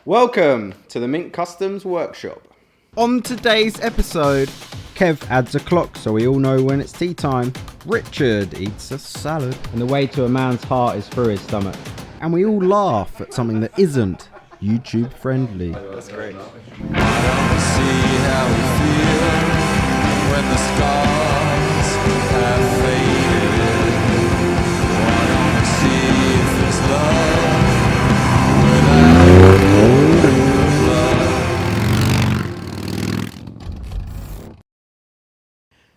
Welcome to the Mint Customs Workshop. On today's episode, Kev adds a clock so we all know when it's tea time. Richard eats a salad. And the way to a man's heart is through his stomach. And we all laugh at something that isn't YouTube friendly. That's great. See how we feel when the scars have faded. Why don't we see if it's love without blood?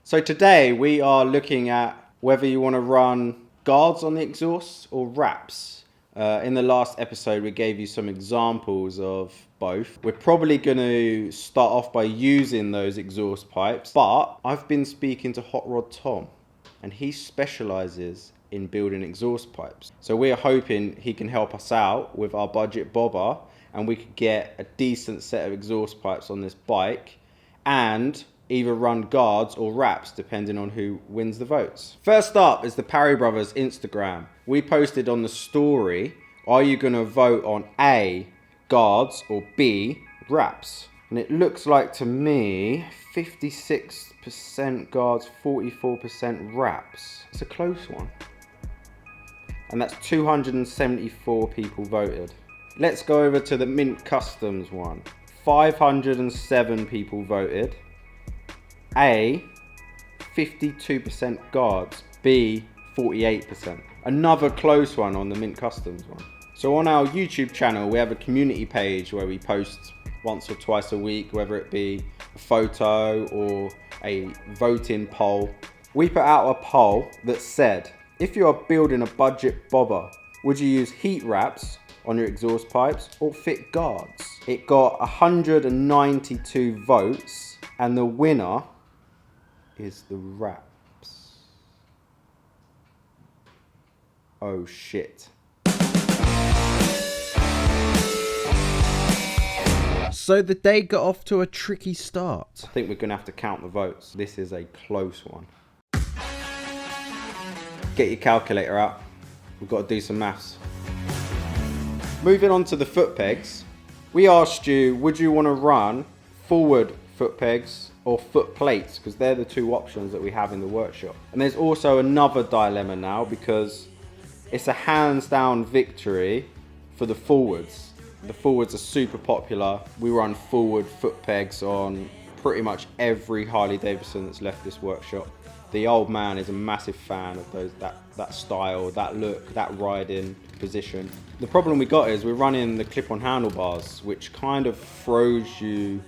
So today we are looking at whether you want to run guards on the exhaust or wraps. In the last episode we gave you some examples of both. We're probably going to start off by using those exhaust pipes, but I've been speaking to Hot Rod Tom and he specialises in building exhaust pipes. So we're hoping he can help us out with our budget bobber and we could get a decent set of exhaust pipes on this bike and either run guards or wraps depending on who wins the votes. First up is the Parry Brothers Instagram. We posted on the story, are you going to vote on A, guards, or B, wraps? And it looks like to me 56% guards, 44% wraps. It's a close one. And that's 274 people voted. Let's go over to the Mint Customs one. 507 people voted. A, 52% guards. B, 48%. Another close one on the Mint Customs one. So on our YouTube channel, we have a community page where we post once or twice a week, whether it be a photo or a voting poll. We put out a poll that said, if you are building a budget bobber, would you use heat wraps on your exhaust pipes or fit guards? It got 192 votes and the winner is the wraps. Oh shit. So the day got off to a tricky start. I think we're gonna have to count the votes. This is a close one. Get your calculator out. We've got to do some maths. Moving on to the foot pegs. We asked you, would you want to run forward foot pegs or foot plates? Because they're the two options that we have in the workshop. And there's also another dilemma now because it's a hands down victory for the forwards. The forwards are super popular. We run forward foot pegs on pretty much every Harley Davidson that's left this workshop. The old man is a massive fan of those, that style, that look, that riding position. The problem we got is we're running the clip-on handlebars, which kind of throws you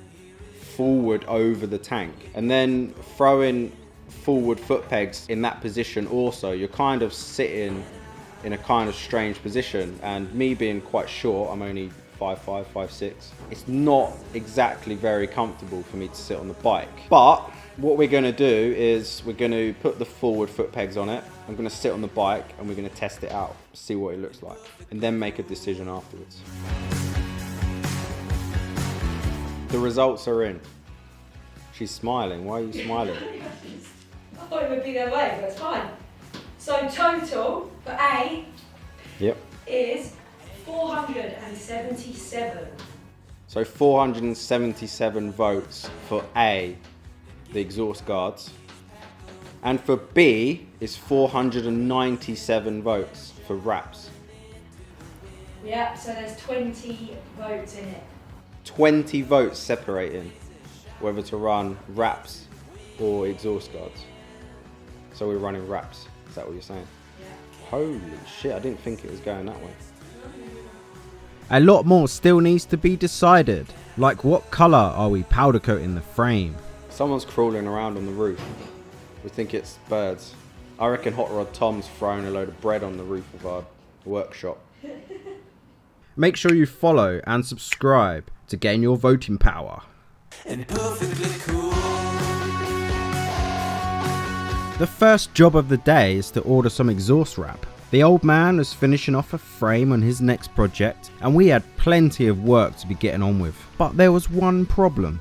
forward over the tank. And then throwing forward foot pegs in that position also, you're kind of sitting in a kind of strange position. And me being quite short, I'm only 5'5", 5'6", it's not exactly very comfortable for me to sit on the bike. But what we're going to do is we're going to put the forward foot pegs on it. I'm going to sit on the bike and we're going to test it out, see what it looks like, and then make a decision afterwards. The results are in. She's smiling. Why are you smiling? I thought it would be their way, but it's fine. So total for A is 477. So 477 votes for A, the exhaust guards. And for B is 497 votes for wraps. Yeah, so there's 20 votes in it. 20 votes separating whether to run wraps or exhaust guards. So we're running wraps. Is that what you're saying? Yeah. Holy shit, I didn't think it was going that way. A lot more still needs to be decided. Like what colour are we powder coating the frame? Someone's crawling around on the roof. We think it's birds. I reckon Hot Rod Tom's thrown a load of bread on the roof of our workshop. Make sure you follow and subscribe to gain your voting power. And perfectly cool. The first job of the day is to order some exhaust wrap. The old man was finishing off a frame on his next project and we had plenty of work to be getting on with. But there was one problem.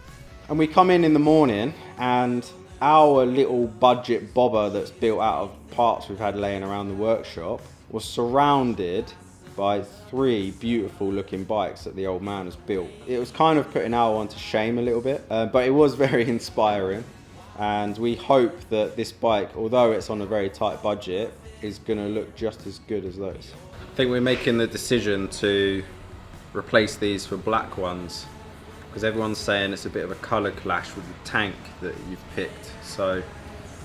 And we come in the morning and our little budget bobber that's built out of parts we've had laying around the workshop was surrounded by 3 beautiful looking bikes that the old man has built. It was kind of putting our one to shame a little bit, but it was very inspiring. And we hope that this bike, although it's on a very tight budget, is going to look just as good as those. I think we're making the decision to replace these for black ones, because everyone's saying it's a bit of a colour clash with the tank that you've picked. So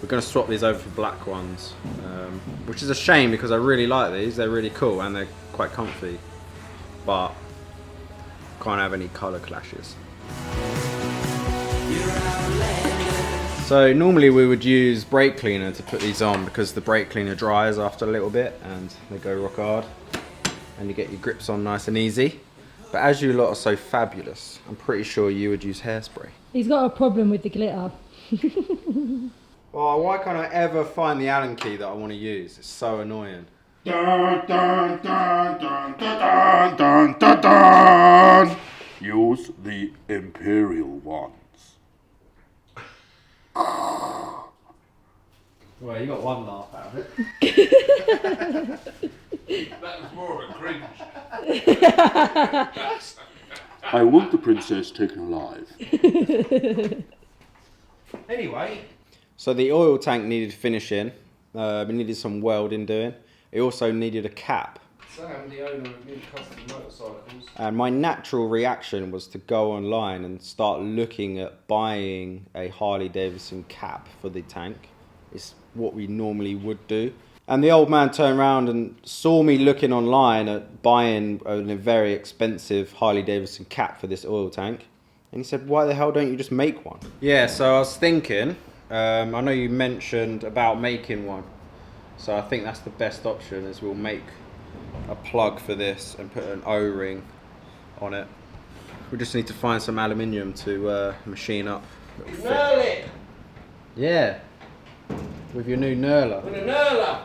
we're going to swap these over for black ones, which is a shame because I really like these. They're really cool and they're quite comfy, but can't have any colour clashes. So normally we would use brake cleaner to put these on because the brake cleaner dries after a little bit and they go rock hard and you get your grips on nice and easy. But as you lot are so fabulous, I'm pretty sure you would use hairspray. He's got a problem with the glitter. Oh, why can't I ever find the Allen key that I want to use? It's so annoying. Dun, dun, dun, dun, dun, dun, dun, dun. Use the Imperial ones. Well, you got one laugh out of it. That was more of a cringe. I want the princess taken alive. Anyway. So the oil tank needed finishing. It needed some welding doing. It also needed a cap. Sam, the owner of New Custom Motorcycles. And my natural reaction was to go online and start looking at buying a Harley Davidson cap for the tank. It's what we normally would do. And the old man turned around and saw me looking online at buying a very expensive Harley Davidson cap for this oil tank. And he said, why the hell don't you just make one? Yeah, so I was thinking, I know you mentioned about making one. So I think that's the best option, is we'll make a plug for this and put an O-ring on it. We just need to find some aluminium to machine up. Knurl it! Yeah, with your new knurler. With a knurler!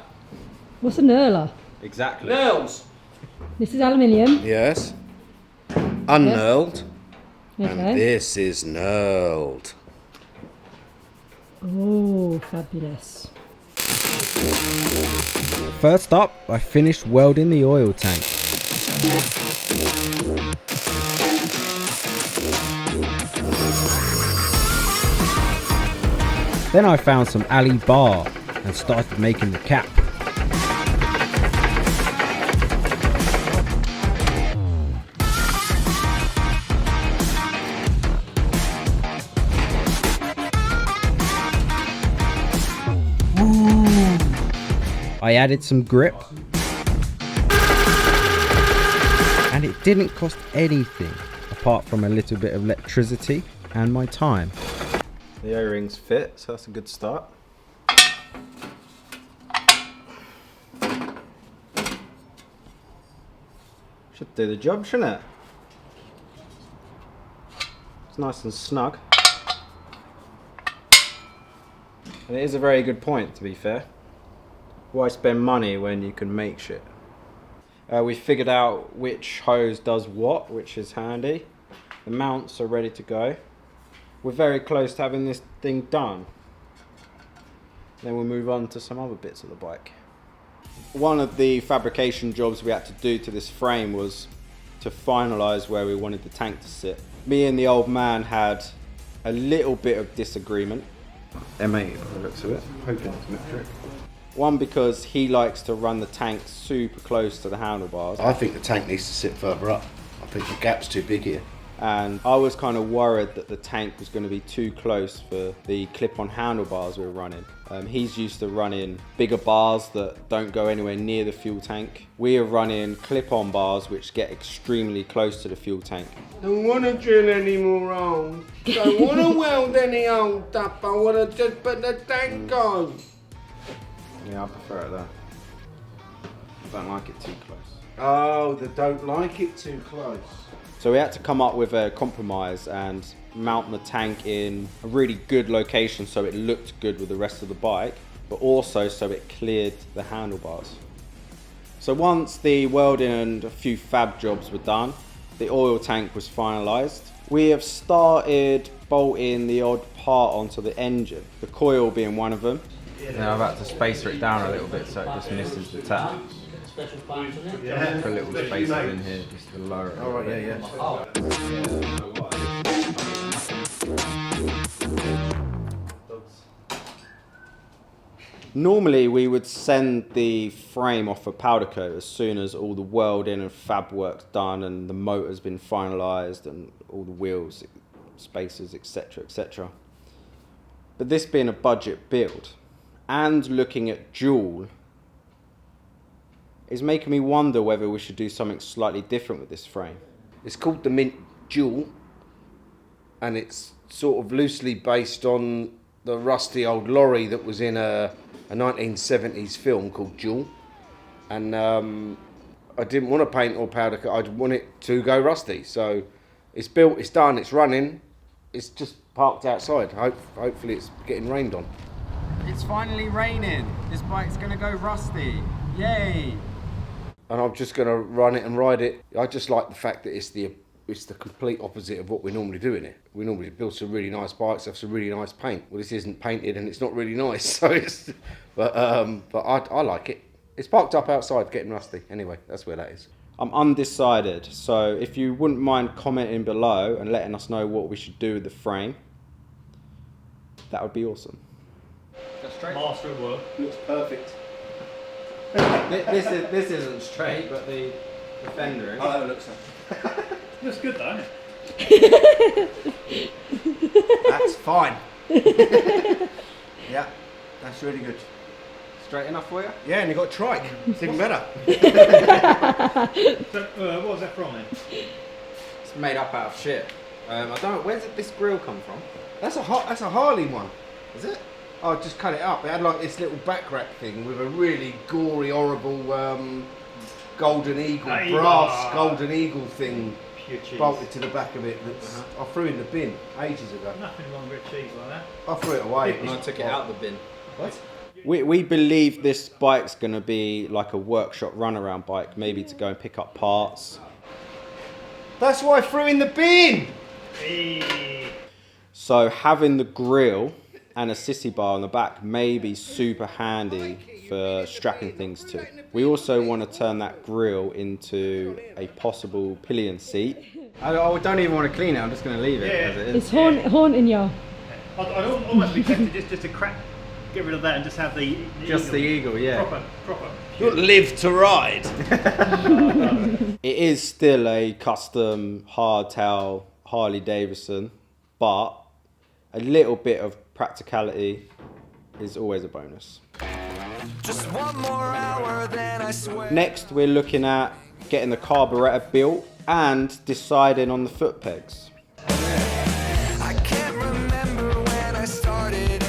What's a knurler? Exactly. Knurls! This is aluminium. Yes. Unknurled. Okay. And this is knurled. Oh, fabulous. First up, I finished welding the oil tank. Then I found some alley bar and started making the cap. I added some grip, and it didn't cost anything apart from a little bit of electricity and my time. The O-rings fit, so that's a good start. Should do the job, shouldn't it? It's nice and snug. And it is a very good point, to be fair. Why spend money when you can make shit? We figured out which hose does what, which is handy. The mounts are ready to go. We're very close to having this thing done. Then we'll move on to some other bits of the bike. One of the fabrication jobs we had to do to this frame was to finalise where we wanted the tank to sit. Me and the old man had a little bit of disagreement. M8 by the looks of it. Hoping it's metric. One, because he likes to run the tank super close to the handlebars. I think the tank needs to sit further up. I think the gap's too big here. And I was kind of worried that the tank was going to be too close for the clip-on handlebars we were running. He's used to running bigger bars that don't go anywhere near the fuel tank. We are running clip-on bars which get extremely close to the fuel tank. Don't want to drill any more holes. Don't want to weld any holes up. I want to just put the tank on. Yeah, I prefer it there. I don't like it too close. Oh, they don't like it too close. So we had to come up with a compromise and mount the tank in a really good location so it looked good with the rest of the bike, but also so it cleared the handlebars. So once the welding and a few fab jobs were done, the oil tank was finalised. We have started bolting the odd part onto the engine, the coil being one of them. Now I've had to spacer it down a little bit so it just misses the tap. special buttons on it. Yeah. Put a little space in here just to lower it. All right, yeah. Normally we would send the frame off for powder coat as soon as all the welding and fab work's done and the motor's been finalised and all the wheels, spacers, etc, etc. But this being a budget build and looking at dual is making me wonder whether we should do something slightly different with this frame. It's called the Mint Dual, and it's sort of loosely based on the rusty old lorry that was in a 1970s film called Dual. And I didn't want to paint or powder coat, I want it to go rusty. So it's built, it's done, it's running, it's just parked outside. Hopefully it's getting rained on. It's finally raining. This bike's gonna go rusty. Yay! And I'm just going to run it and ride it. I just like the fact that it's the complete opposite of what we normally do in it. We normally build some really nice bikes, have some really nice paint. Well, this isn't painted and it's not really nice, so it's. But I like it. It's parked up outside, getting rusty. Anyway, that's where that is. I'm undecided, so if you wouldn't mind commenting below and letting us know what we should do with the frame, that would be awesome. Master at work. Looks perfect. This isn't straight, but the fender is. I'll have a look, sir. Looks good though, isn't it? That's fine. Yeah, that's really good. Straight enough for you? Yeah, and you got a trike. It's even better. So, what was that from then? It's made up out of shit. I don't know, where did this grill come from? That's a Harley one. Is it? I just cut it up. It had like this little back rack thing with a really gory, horrible golden eagle, brass golden eagle thing Pure cheese. bolted to the back of it. That's, I threw in the bin ages ago. Nothing wrong with cheese like that. I threw it away. And I took it out the bin. What? We believe this bike's going to be like a workshop runaround bike, maybe to go and pick up parts. That's why I threw in the bin. Hey. So having the grille and a sissy bar on the back may be super handy for strapping things to. We also want to turn that grille into a possible pillion seat. I don't even want to clean it, I'm just going to leave it as it is. It's haunting you. I'd almost be tempted just to get rid of that and just have the Just the eagle, yeah. Proper. You live to ride. It is still a custom hardtail Harley Davidson, but a little bit of practicality is always a bonus. Just one more hour, then I swear. Next, we're looking at getting the carburetor built and deciding on the foot pegs. I can't remember when I started.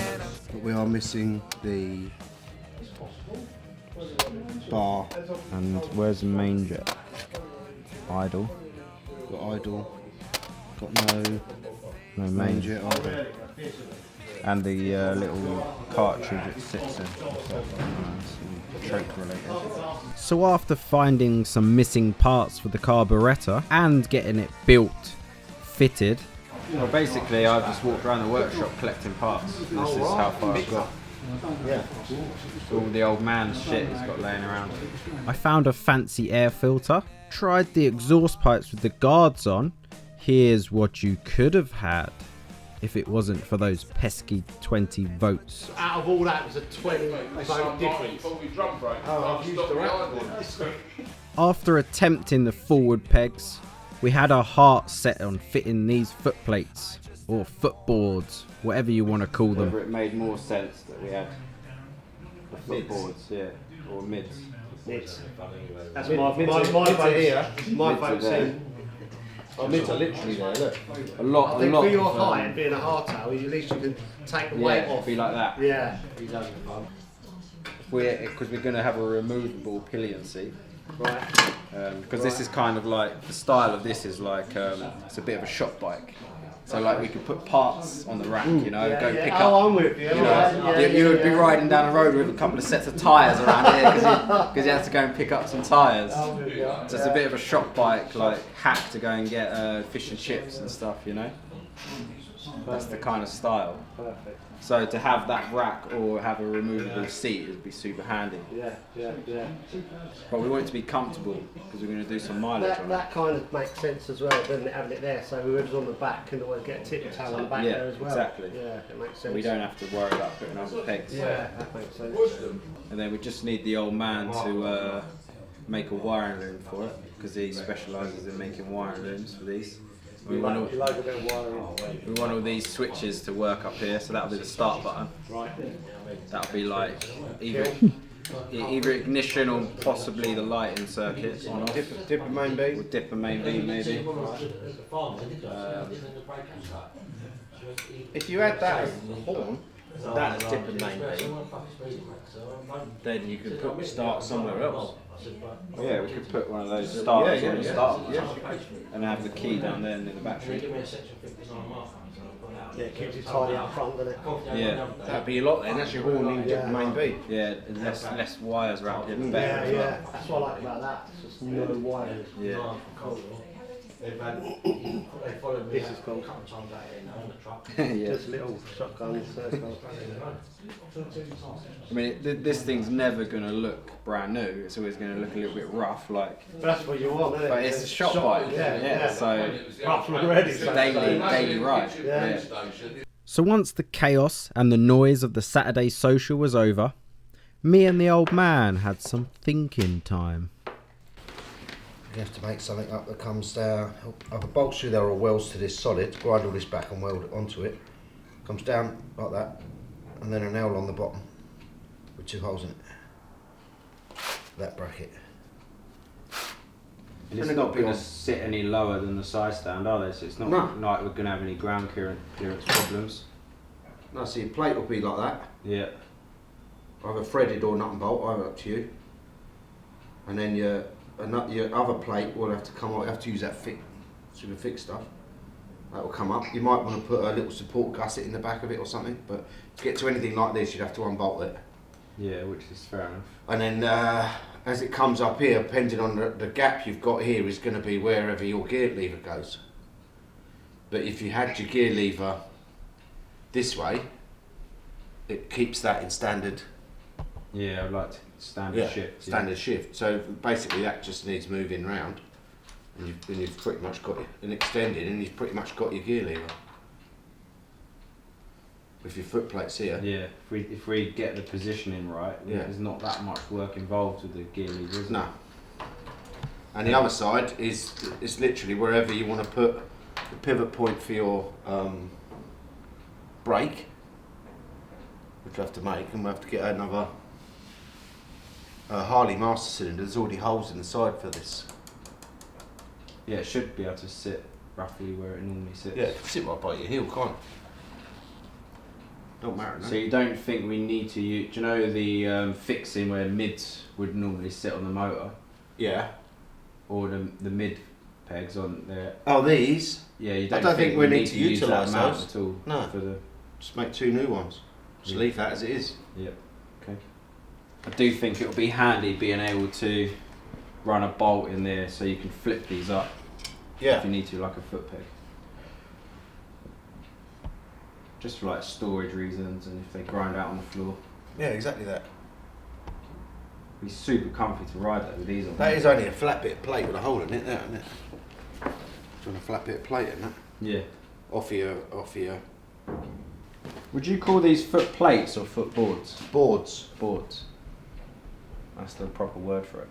But we are missing the bar. And where's the main jet? Idle. Got idle. Got no No main jet either. And the little cartridge it sits in. Choke related. So after finding some missing parts for the carburetor and getting it built, fitted. Well, basically, I've just walked around the workshop collecting parts. This is how far I've got. Yeah. All the old man's shit he's got laying around. I found a fancy air filter, tried the exhaust pipes with the guards on. Here's what you could have had if it wasn't for those pesky 20 votes. Out of all that, it was a 20 vote difference. Oh, I've used the right. After attempting the forward pegs, we had our heart set on fitting these foot plates, or footboards, whatever you want to call them. Whether it made more sense that we had the footboards, yeah, or mids. That's My vote here. My vote's in. Oh, mids are literally there, look. A lot, I think a lot. for your of, height and being a hardtail, at least you can take the weight yeah, off. be like that. Yeah. Because we're going to have a removable pillion seat. Right. Because this is kind of like, the style of this is like, it's a bit of a shop bike. So like we could put parts on the rack, you know, go pick up. Oh, I'm with you. You know, you would be riding down the road with a couple of sets of tyres around here because you have to go and pick up some tyres. So it's a bit of a shop bike, like hack to go and get fish and chips and stuff, you know. That's the kind of style. Perfect. So to have that rack or have a removable seat would be super handy. Yeah. But we want it to be comfortable because we're going to do some mileage on it. That kind of makes sense as well, doesn't it, having it there, so whoever's on the back can always get a tip towel on the back there as well. Exactly. Yeah, it makes sense. We don't have to worry about putting on the pegs. Yeah, that makes sense. And then we just need the old man to make a wiring loom for it because he specialises in making wiring looms for these. We want all these switches to work up here, so that'll be the start button. Right. That'll be like either ignition or possibly the lighting circuit on off. Dipper main B. Or dipper main B maybe. If you had that as a horn, That's dipper main B. Then you could put start somewhere else. Yeah, we could put one of those starters on the start and have the key down there and in the battery. Yeah, it keeps it tidy up front, doesn't it? Yeah, that'd be a lot then. That's your horn in dipper main B. yeah, and less wires around here, the better as well. Yeah, that's what I like about that. It's just no wires. Yeah. This is cool. Yeah. Just little shotguns. I mean, this thing's never going to look brand new. It's always going to look a little bit rough, like. But that's what you want, isn't it? But it's a shop bike. Yeah. So rough already. it's daily ride. Yeah. So once the chaos and the noise of the Saturday social was over, me and the old man had some thinking time. You have to make something up that comes down. Either bolts through there or welds to this solid. Grind all this back and weld it onto it. Comes down like that, and then a nail on the bottom with 2 holes in it. That bracket. And it's not going to sit any lower than the side stand, are they? So it's not like we're going to have any ground clearance problems. No, so your plate will be like that. Yeah. Either threaded or nut and bolt, either up to you. And then your other plate will have to come out. You have to use that super thick stuff. That will come up. You might want to put a little support gusset in the back of it or something, but to get to anything like this, you'd have to unbolt it. Yeah, which is fair enough. And then as it comes up here, depending on the gap you've got here, is going to be wherever your gear lever goes. But if you had your gear lever this way, it keeps that in standard. Yeah, I'd like to standard shift. Standard shift. So basically that just needs moving round, and you've pretty much got it, and extended, and you've pretty much got your gear lever. With your foot plates here. Yeah, if we get the positioning right, there's not that much work involved with the gear lever, is No. And the other side is literally wherever you want to put the pivot point for your brake, which we have to make, and we have to get another Harley master cylinder. There's already holes in the side for this. Yeah, it should be able to sit roughly where it normally sits. Yeah, sit right by your heel, can't it? Don't matter. No? So you don't think we need to use? Do you know the fixing where mids would normally sit on the motor? Yeah. Or the mid pegs on there? Oh, these? Yeah, you I don't think we need to use that utilise mount those. at all. No. For the Just make 2 new ones. Just leave that as it is. Yep. Okay. I do think it'll be handy being able to run a bolt in there so you can flip these up. Yeah. If you need to, like a foot peg. Just for like storage reasons, and if they grind out on the floor. Yeah, exactly that. It'd be super comfy to ride that with these on. That is only a flat bit of plate with a hole in it, there, isn't it? It's on a flat bit of plate, isn't it? Yeah. Off your Would you call these foot plates or foot boards? boards. Boards. That's the proper word for it.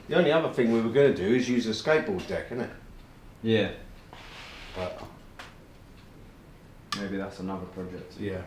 The only other thing we were going to do is use a skateboard deck, isn't it? Yeah. But Maybe that's another project. yeah.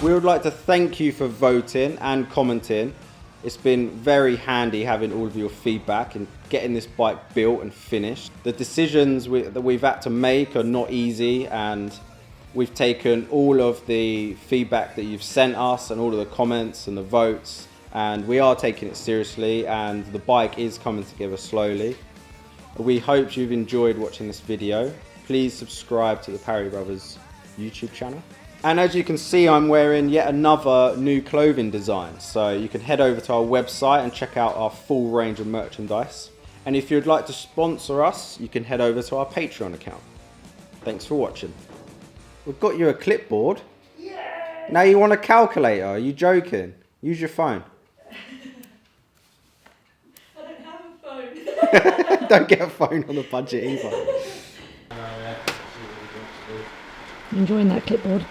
We would like to thank you for voting and commenting. It's been very handy having all of your feedback and getting this bike built and finished. The decisions that we've had to make are not easy, and We've taken all of the feedback that you've sent us and all of the comments and the votes, and we are taking it seriously, and the bike is coming together slowly. We hope you've enjoyed watching this video. Please subscribe to the Parry Brothers YouTube channel. And as you can see, I'm wearing yet another new clothing design. So you can head over to our website and check out our full range of merchandise. And if you'd like to sponsor us, you can head over to our Patreon account. Thanks for watching. We've got you a clipboard. Yeah. Now you want a calculator? Are you joking? Use your phone. I don't have a phone. Don't get a phone on the budget either. Enjoying that clipboard.